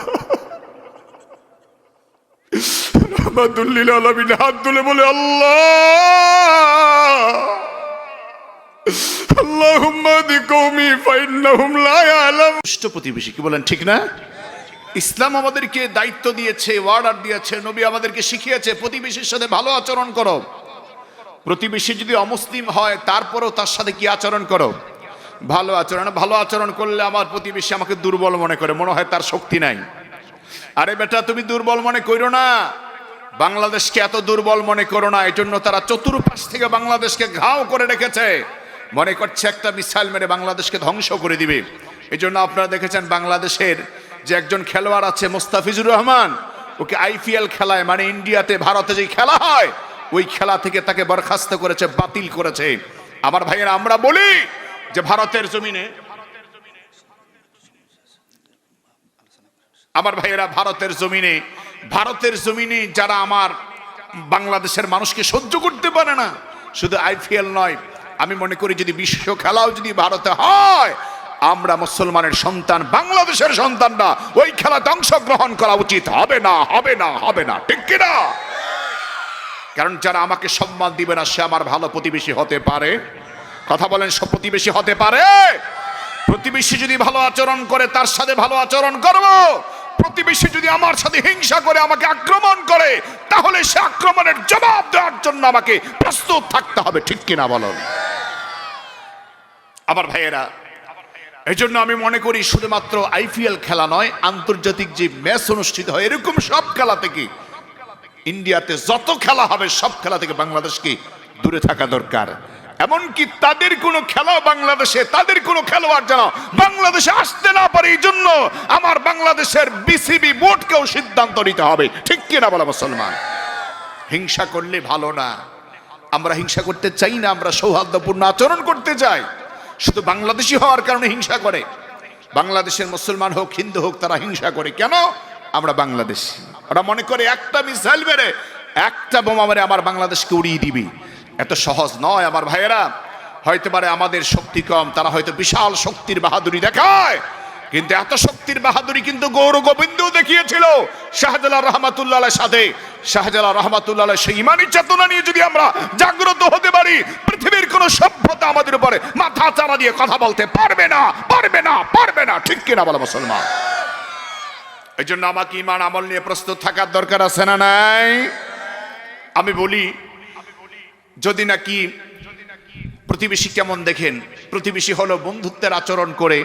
রাহমাতুল্লিল আলামিন হাত তুলে বলে, আল্লাহ, আল্লাহুম্মা দি কওমি ফাইন্নাহুম লা ইয়ালামুন। ইষ্ট প্রতিবেশী, কি বলেন ঠিক না? ইসলাম আমাদেরকে দায়িত্ব দিয়েছে, অর্ডার দিয়েছে, নবী আমাদেরকে শিখিয়েছে প্রতিবেশীর সাথে ভালো আচরণ করো। প্রতিবেশী যদি অমুসলিম হয় তারপরও তার সাথে কি আচরণ করো? ভালো আচরণ। ভালো আচরণ করলে আমার প্রতিবেশী আমাকে দুর্বল মনে করে, মনে হয় তার শক্তি নাই। আরে বেটা, তুমি দুর্বল মনে করো না, বাংলাদেশকে এত দুর্বল মনে করো না। এই জন্য তারা চতুর্পাশ থেকে বাংলাদেশকে ঘাও করে রেখেছে, মনে করছে একটা মিসাইল মেরে বাংলাদেশকে ধ্বংস করে দিবে। এই জন্য আপনারা দেখেছেন বাংলাদেশের যে একজন খেলোয়াড় আছে মোস্তাফিজুর রহমান, ওকে আইপিএল খেলায়, মানে ইন্ডিয়াতে ভারতে যে খেলা হয় ওই খেলা থেকে তাকে বরখাস্ত করেছে, বাতিল করেছে। আমার ভাইয়েরা, আমরা বলি যে ভারতের জমিনে, আমার ভাইয়েরা, ভারতের জমিনে যারা আমার বাংলাদেশের মানুষকে সহ্য করতে পারে না, শুধু আইপিএল নয়, আমি মনে করি যদি বিশ্ব খেলাও যদি ভারতে হয়, আমরা মুসলমানের সন্তান, বাংলাদেশের সন্তানরা ওই খেলাতে অংশগ্রহণ করা উচিত হবে না, হবে না, হবে না, ঠিক কিনা? কারণ যারা আমাকে সম্মান দিবে না সে আমার ভালো প্রতিবেশী হতে পারে। কথা বলেন, সব প্রতিবেশী হতে পারে? প্রতিবেশী যদি ভালো আচরণ করে তার সাথে ভালো আচরণ করব। প্রতিবেশী যদি আমার সাথে হিংসা করে, আমাকে আক্রমণ করে, তাহলে সে আক্রমণের জবাব দেওয়ার জন্য আমাকে প্রস্তুত থাকতে হবে। ঠিক কিনা বলুন আমার ভাইয়েরা? এই জন্য আমি মনে করি শুধুমাত্র আইপিএল খেলা নয়, আন্তর্জাতিক যে ম্যাচ অনুষ্ঠিত হয় এরকম সব খেলা থেকে, ইন্ডিয়াতে যত খেলা হবে সব খেলা থেকে বাংলাদেশকে দূরে থাকা দরকার। এমনকি তাদের কোনো খেলা বাংলাদেশে, তাদের কোনো খেলোয়াড় যেন বাংলাদেশে আসতে না পারে, এই জন্য আমার বাংলাদেশের বিসিবি বোর্ডকেও সিদ্ধান্ত নিতে হবে। ঠিক কিনা বলা মুসলমান? হিংসা করলে ভালো না। আমরা হিংসা করতে চাই না, আমরা সৌহার্দ্যপূর্ণ আচরণ করতে চাই। শুধু বাংলাদেশি হওয়ার কারণে হিংসা করে। বাংলাদেশের মুসলমান হোক হিন্দু হোক তারা হিংসা করে কেন? আমরা বাংলাদেশি। ওরা মনে করে একটা মিসাইল মেরে, একটা বোমা মেরে আমার বাংলাদেশকে উড়িয়ে দিবি। এত সহজ নয় আমার ভাইয়েরা। হয়তো পারে আমাদের শক্তি কম, তারা হয়তো বিশাল শক্তির বাহাদুরি দেখায়, কিন্তু এত শক্তির বাহাদুরি কিন্তু গৌর গোবিন্দও দেখিয়েছিল শাহজালাল রহমাতুল্লাহ আলাইহির সাথে। শাহজালাল রহমাতুল্লাহ আলাইহি সেই ইমানি চেতনা নিয়ে যদি আমরা জাগ্রত হতে পারি, পৃথিবীর কোন সভ্যতা আমাদের উপরে মাথা চাড়া দিয়ে কথা বলতে পারবে না, পারবে না, পারবে না। ঠিক কিনা বলা মুসলমান? এই জন্য আমাকে ইমান আমল নিয়ে প্রস্তুত থাকার দরকার আছে না নাই? আমি বলি, যদি নাকি প্রতিবেশী কেমন দেখেন, প্রতিবেশী হলো বন্ধুত্বের আচরণ করে,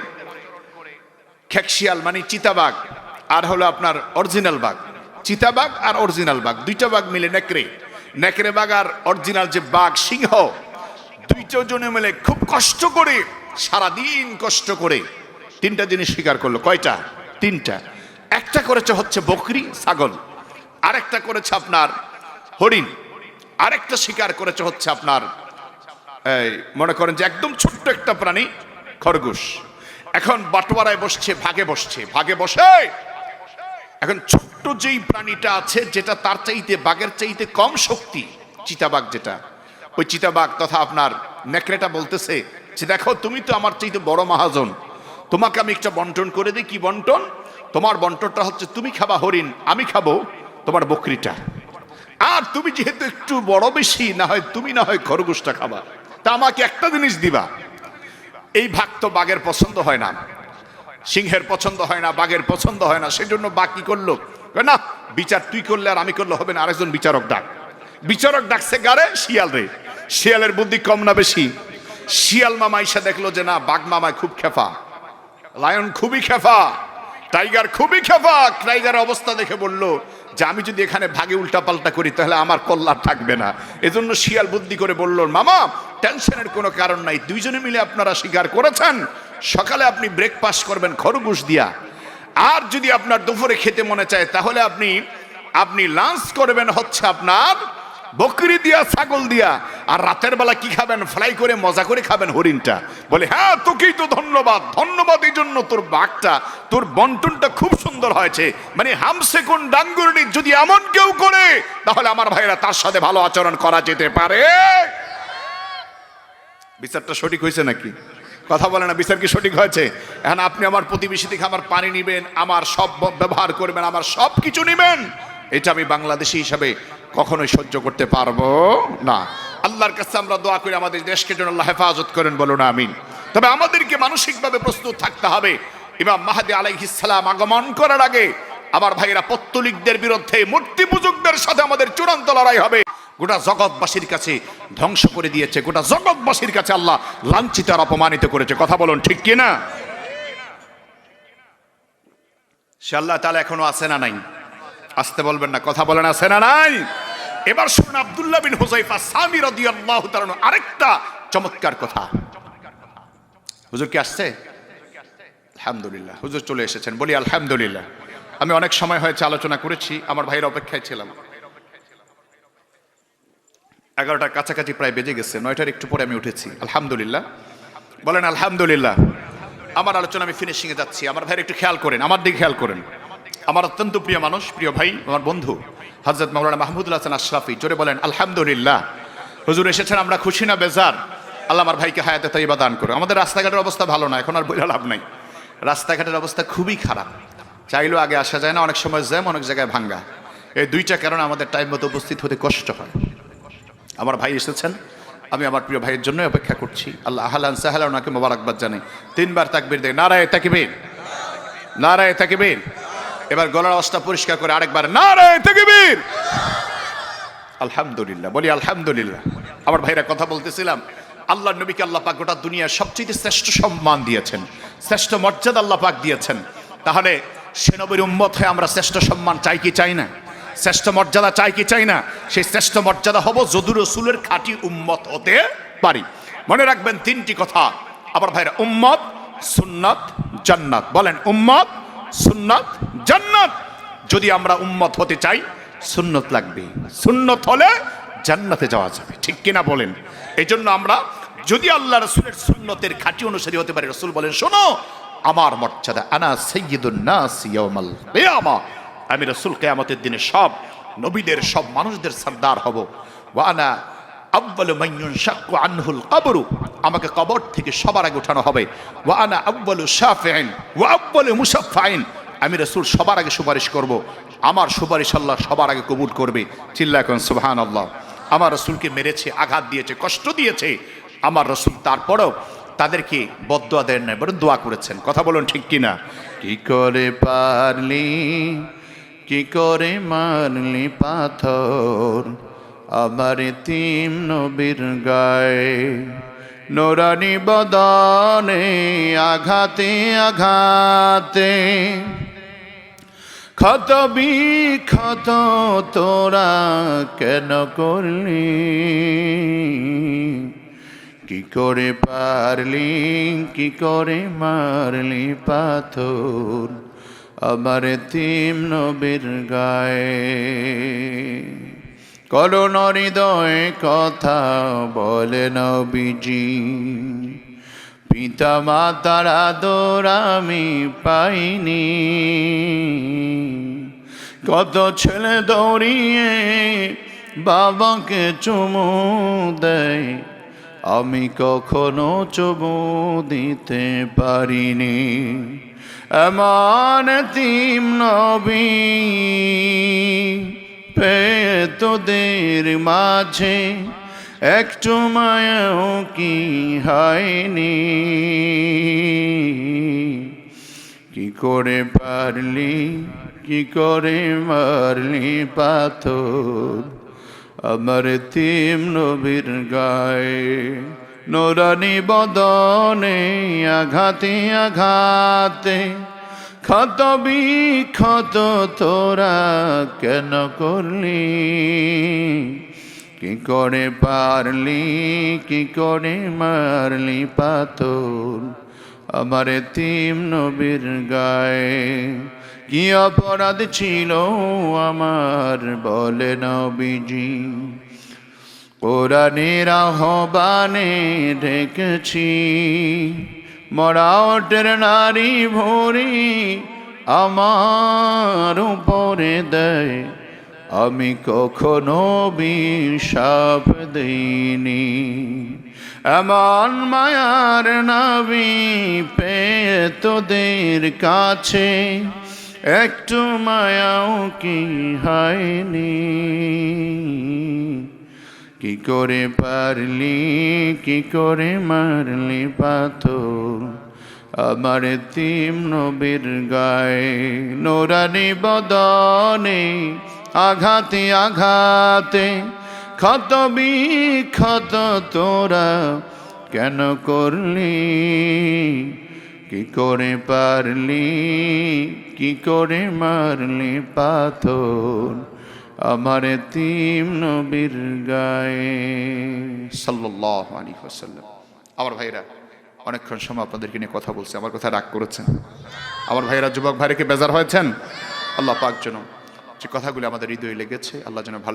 খেকশিয়াল মানে চিতাবাঘ, আর হলো আপনার অরিজিনাল বাঘ। চিতাবাঘ আর অরিজিনাল বাঘ, দুইটা বাঘ মিলে নেকড়ে। নেকড়ে বাঘ আর অরিজিনাল যে বাঘ সিংহ, দুইটা জনে মিলে খুব কষ্ট করে, সারাদিন কষ্ট করে তিনটা জিনিস শিকার করলো। কয়টা? তিনটা। একটা করেছে হচ্ছে বকরি, ছাগল, আরেকটা করেছে আপনার হরিণ, আরেকটা শিকার করেছে হচ্ছে আপনার এই মনে করেন যে একদম ছোট্ট একটা প্রাণী, খরগোশ। এখন বাটোয়ারায় বসছে, ভাগে বসছে, ভাগে বসে এখন ছোট্ট যেই প্রাণীটা আছে, যেটা তার চাইতে বাঘের চাইতে কম শক্তি, চিতাবাঘ যেটা, ওই চিতাবাঘ তথা আপনার নেকড়েটা বলতেছে যে দেখো তুমি তো আমার চাইতে বড় মহাজন, তোমাকে আমি একটা বন্টন করে দিই। কি বন্টন? তোমার বন্টনটা হচ্ছে তুমি খাবা হরিণ, আমি খাবো তোমার বকরিটা। আর তুমি যেহেতু একটু বড় বেশি, না হয় তুমি না হয় খরগোশটা খাবা, তা আমাকে একটা জিনিস দিবা। এই ভাগ তো বাঘের পছন্দ হয় না, সিংহের পছন্দ হয় না, বাঘের পছন্দ হয় না। সেজন্য বাঘ কি করলো? না, বিচার তুই করলে আর আমি করলে হবে না, আরেকজন বিচারক ডাক। বিচারক ডাকছে গারে শিয়াল রে। শিয়ালের বুদ্ধি কম না বেশি? শিয়াল মামা এসে দেখলো যে না, বাঘ মামায় খুব খেফা, লায়ন খুবই খেফা, টাইগার খুবই খেফা। টাইগারের অবস্থা দেখে বলল যে আমি যদি এখানে ভাগে উল্টা পাল্টা করি তাহলে আমার কল্যাণ থাকবে না। এজন্য শিয়াল বুদ্ধি করে বলল, মামা টেনশনের কোনো কারণ নাই, দুইজনে মিলে আপনারা শিকার করেছেন, সকালে আপনি ব্রেকফাস্ট করবেন খরগোশ দিয়া, আর যদি আপনার দুপুরে খেতে মনে চায় তাহলে আপনি লাঞ্চ করবেন হচ্ছে আপনার বকরি দিয়া, ছাগল দিয়া, আর রাতের বেলা কি খাবেন? ফ্রাই করে মজা করে খাবেন হরিণটা। বলে হ্যাঁ, তোকেই তো ধন্যবাদ, ধন্যবাদ এই জন্য তোর বাঘটা, তোর বন্টনটা খুব সুন্দর হয়েছে। মানে হামসে কোন ডাঙ্গুরনি যদি এমন কেউ করে, তাহলে আমার ভাইরা তার সাথে ভালো আচরণ করা যেতে পারে। বিচারটা সঠিক হয়েছে নাকি? কথা বলে না, বিচার কি সঠিক হয়েছে? এখন আপনি আমার প্রতিবেশী থেকে আমার পানি নিবেন, আমার সব ব্যবহার করবেন, আমার সব কিছু নিবেন, এটা আমি বাংলাদেশী হিসাবে কখনোই সহ্য করতে পারবো না। আল্লাহর কাছে আমরা দোয়া করি আমাদের দেশকে যেন আল্লাহ হেফাজত করেন, বলুন আমিন। তবে আমাদেরকে মানসিকভাবে প্রস্তুত থাকতে হবে। ইমাম মাহদী আলাইহিস সালাম আগমন করার আগে আমার ভাইরা পত্তলিকদের বিরুদ্ধে, মূর্তি পূজকদের সাথে আমাদের চূড়ান্ত লড়াই হবে। গোটা জগৎবাসীর কাছে ধ্বংস করে দিয়েছে, গোটা জগৎবাসীর কাছে আল্লাহ লাঞ্ছিত আর অপমানিত করেছে। কথা বলুন ঠিক কিনা? সে আল্লাহ তাআলা এখনো আছে না নাই? আসতে বলবেন না, কথা বলেন আছে না নাই? এবার শুনুন আব্দুল্লাহ বিন হুযায়ফা সামি রাদিয়াল্লাহু তাআলা আরেকটা চমৎকার কথা। হুজুর কি আসছে? আলহামদুলিল্লাহ, হুজুর চলে এসেছেন, বলি আলহামদুলিল্লাহ। আমি অনেক সময় হয়েছে আলোচনা করেছি, আমার ভাইয়ের অপেক্ষায় ছিলাম। 11টার কাছাকাছি প্রায় বেজে গেছে, 9টার একটু পরে আমি উঠেছি। আলহামদুলিল্লাহ, বলেন আলহামদুলিল্লাহ। আমার আলোচনা আমি ফিনিশিং এ যাচ্ছি। আমার ভাইয়ের একটু খেয়াল করেন, আমার দিকে খেয়াল করেন। আমার অত্যন্ত প্রিয় মানুষ, প্রিয় ভাই, আমার বন্ধু হযরত মাওলানা মাহমুদুল হাসান আশরাফি, জোরে বলেন আলহামদুলিল্লাহ। হুজুর এসেছেন, আমরা খুশি না বেজার? আল্লাহ আমার ভাইকে হায়াতে তাইয়্যিবা দান করুন। আমাদের রাস্তাঘাটের অবস্থা ভালো না, এখন আর বলে লাভ নাই। রাস্তাঘাটের অবস্থা খুবই খারাপ, চাইলেও আগে আসা যায় না, অনেক সময় জ্যাম, অনেক জায়গায় ভাঙ্গা। এই দুইটা কারণে আমাদের টাইম মতো উপস্থিত হতে কষ্ট হয়। আমার ভাই এসেছেন, আমি আমার প্রিয় ভাইয়ের জন্য অপেক্ষা করছি। আল্লাহ আহলান সাহলান, ওনাকে মোবারকবাদ জানাই। 3 বার তাকবীর দেয়, নারায়ে তাকবীর, নারায়ে তাকবীর। এবার গলার আওয়াজটা পরিষ্কার করে আরেকবার নারায়ে তাকবীর। আলহামদুলিল্লাহ, বলি আলহামদুলিল্লাহ। আমার ভাইরা, কথা বলতেছিলাম, আল্লাহর নবীকে আল্লাহ পাক গোটা দুনিয়ার সবচেয়ে শ্রেষ্ঠ সম্মান দিয়েছেন, শ্রেষ্ঠ মর্যাদা আল্লাহ পাক দিয়েছেন। তাহলে সে নবীর উম্মত হয়ে আমরা শ্রেষ্ঠ সম্মান চাই কি চাই না? শ্রেষ্ঠ মর্যাদা চাই কি চাই না? সেই শ্রেষ্ঠ মর্যাদা হব যদি রাসূলের খাঁটি উম্মত হতে পারি। মনে রাখবেন 3টি কথা আমার ভাইরা, উম্মত, সুন্নাত, জান্নাত। বলেন উম্মত, সুন্নাত, জান্নাত। যদি আমরা উম্মত হতে চাই সুন্নত লাগবে, সুন্নত হলে জান্নাতে যাওয়া যাবে, ঠিক কিনা বলেন? এই জন্য আমরা যদি আল্লাহ রাসূলের সুন্নতের খাঁটি অনুসারী হতে পারি, রাসূল বলেন শোনো আমার মর্যাদা, আনা সাইয়্যিদুন নাস ইয়াউমাল কিয়ামা, আমি রাসূল কিয়ামতের দিনে সব নবীদের, সব মানুষদের সরদার হব। ওয়া আনা আউয়ালু মান ইউনশাক্কু আনহুল কবরু, আমাকে কবর থেকে সবার আগে ওঠানো হবে। ওয়া আনা আউয়ালু শাফিঈন ওয়া আউয়ালু মুশাফফাইন, আমি রাসূল সবার আগে সুপারিশ করব, আমার সুপারিশ আল্লাহ সবার আগে কবুল করবে। চিল্লায় কোন সুবহানাল্লাহ। আমার রাসূলকে মেরেছে, আঘাত দিয়েছে, কষ্ট দিয়েছে, আমার রাসূল তারপরেও তাদেরকে বদদুয়া দেন নাই, বরং দোয়া করেছেন। কথা বলুন ঠিক কিনা? কি করে পারলি, কি করে মারলি পাথর আমার এতিম নবীর গায়ে, নোরানি বদনে আঘাতে আঘাতে, ক্ষত বিক্ষত তোরা কেন করলি, কি করে পারলি, কি করে মারলি পাথর আমার এতিম নবীর গায়ে। করুণ হৃদয় কথা বলে নবীজি, পিতা মাতার আদর আমি পাইনি, কত ছেলে দৌড়িয়ে বাবাকে চুমু দেয়, আমি কখনো চুমু দিতে পারিনি। এমন এতিম নবী পেয়ে তোদের মাঝে একটু মায়াও কি হয়নি, কি করে পারলি, কি করে মারলি পাথর আমার এতিম নবীর গায়ে, নোরানি বদনে আঘাতে আঘাতে, ক্ষত বিক্ষত তোরা কেন করলি, কি করে পারলি, কি করে মারলি পাথর আমার এতিম নবীর গায়ে। কি অপরাধ ছিল আমার বলে নবীজি, কোরআনের আহ্বানে ডেকেছি, মরাওটের নারী ভরি আমার উপরে দেয়, আমি কখনো বিশাপ দেইনি। এমন মায়ার নবী পেয়ে তোদের কাছে একটু মায়াও কি হয়নি, কি করে পারলি, কি করে মারলি পাথর আমার এতিম নবীর গায়ে, নোরানি বদনে আঘাতে আঘাতে, ক্ষত বিক্ষত তোরা কেন করলি, কি করে পারলি, কি করে মারলি পাথর আমার এতিম নবীর গায়ে। সাল্লাল্লাহু আলাইহি ওয়াসাল্লাম। আমার ভাইরা, অনেকক্ষণ সময় আপনাদেরকে নিয়ে কথা বলছে, আমার কথা রাগ করেছেন? আমার ভাইরা, যুবক ভাইরা কি বেজার হয়েছেন? আল্লাহ পাক যেন যে কথাগুলো আমাদের হৃদয়ে লেগেছে, আল্লাহ যেন ভালো